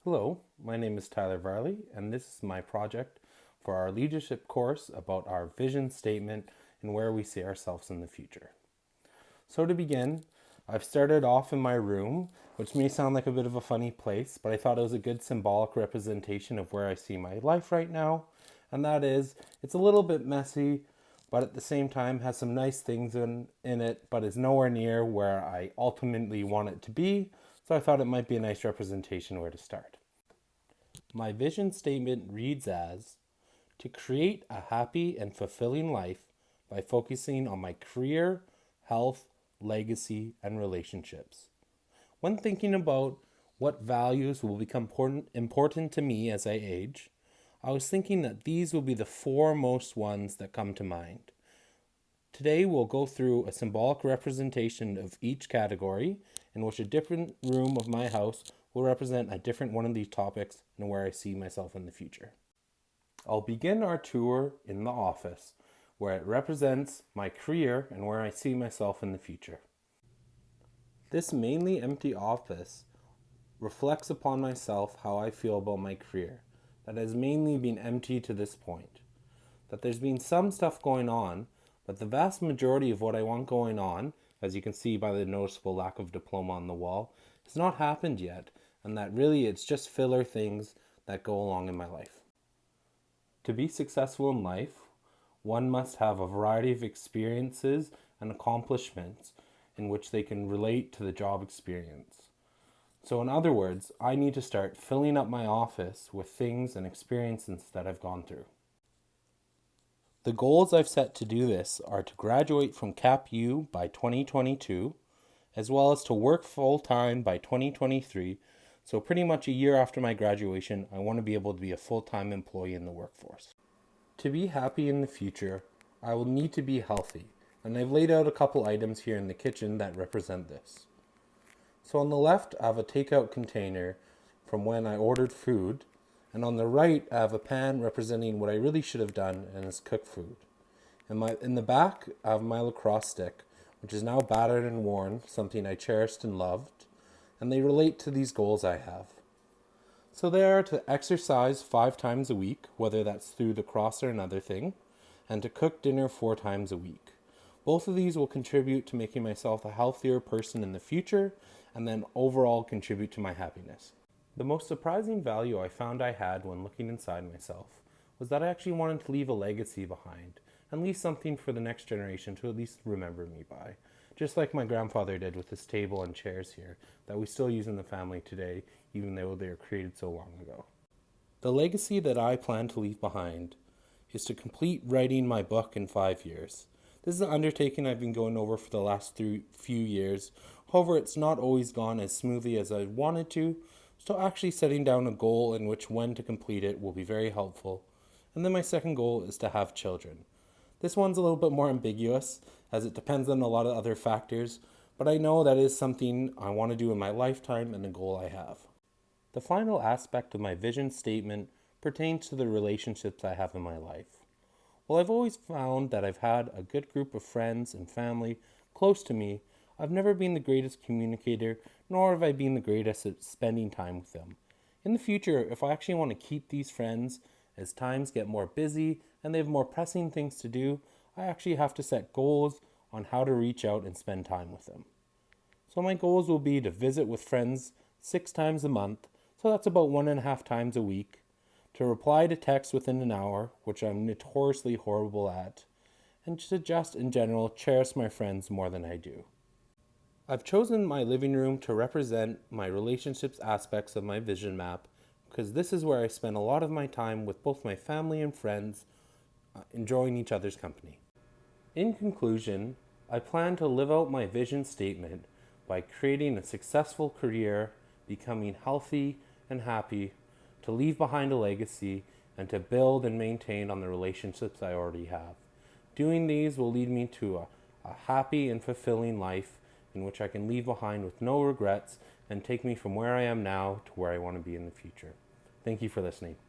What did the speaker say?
Hello, my name is Tyler Varley, and this is my project for our leadership course about our vision statement and where we see ourselves in the future. So to begin, I've started off in my room, which may sound like a bit of a funny place, but I thought it was a good symbolic representation of where I see my life right now, and that is, it's a little bit messy, but at the same time has some nice things in it, but is nowhere near where I ultimately want it to be, so I thought it might be a nice representation where to start. My vision statement reads as to create a happy and fulfilling life by focusing on my career, health, legacy, and relationships. When thinking about what values will become important to me as I age, I was thinking that these will be the foremost ones that come to mind. Today we'll go through a symbolic representation of each category in which a different room of my house will represent a different one of these topics and where I see myself in the future. I'll begin our tour in the office, where it represents my career and where I see myself in the future. This mainly empty office reflects upon myself how I feel about my career, that has mainly been empty to this point. That there's been some stuff going on, but the vast majority of what I want going on, as you can see by the noticeable lack of diploma on the wall, has not happened yet, and that really it's just filler things that go along in my life. To be successful in life, one must have a variety of experiences and accomplishments in which they can relate to the job experience. So in other words, I need to start filling up my office with things and experiences that I've gone through. The goals I've set to do this are to graduate from CapU by 2022, as well as to work full-time by 2023. So pretty much a year after my graduation, I want to be able to be a full-time employee in the workforce. To be happy in the future, I will need to be healthy, and I've laid out a couple items here in the kitchen that represent this. So on the left, I have a takeout container from when I ordered food, and on the right, I have a pan representing what I really should have done, and is cooked food. In the back, I have my lacrosse stick, which is now battered and worn, something I cherished and loved, and they relate to these goals I have. So they are to exercise 5 times a week, whether that's through the cross or another thing, and to cook dinner 4 times a week. Both of these will contribute to making myself a healthier person in the future, and then overall contribute to my happiness. The most surprising value I found I had when looking inside myself was that I actually wanted to leave a legacy behind, and leave something for the next generation to at least remember me by. Just like my grandfather did with his table and chairs here, that we still use in the family today, even though they were created so long ago. The legacy that I plan to leave behind is to complete writing my book in 5 years. This is an undertaking I've been going over for the last few years. However, it's not always gone as smoothly as I wanted to, so actually setting down a goal in which when to complete it will be very helpful. And then my second goal is to have children. This one's a little bit more ambiguous, as it depends on a lot of other factors, but I know that is something I want to do in my lifetime and a goal I have. The final aspect of my vision statement pertains to the relationships I have in my life. While I've always found that I've had a good group of friends and family close to me, I've never been the greatest communicator, nor have I been the greatest at spending time with them. In the future, if I actually want to keep these friends, as times get more busy and they have more pressing things to do, I actually have to set goals on how to reach out and spend time with them. So my goals will be to visit with friends 6 times a month, so that's about 1.5 times a week, to reply to text within an hour, which I'm notoriously horrible at, and to just in general cherish my friends more than I do. I've chosen my living room to represent my relationships aspects of my vision map because this is where I spend a lot of my time with both my family and friends, enjoying each other's company. In conclusion, I plan to live out my vision statement by creating a successful career, becoming healthy and happy, to leave behind a legacy, and to build and maintain on the relationships I already have. Doing these will lead me to a happy and fulfilling life in which I can leave behind with no regrets and take me from where I am now to where I want to be in the future. Thank you for listening.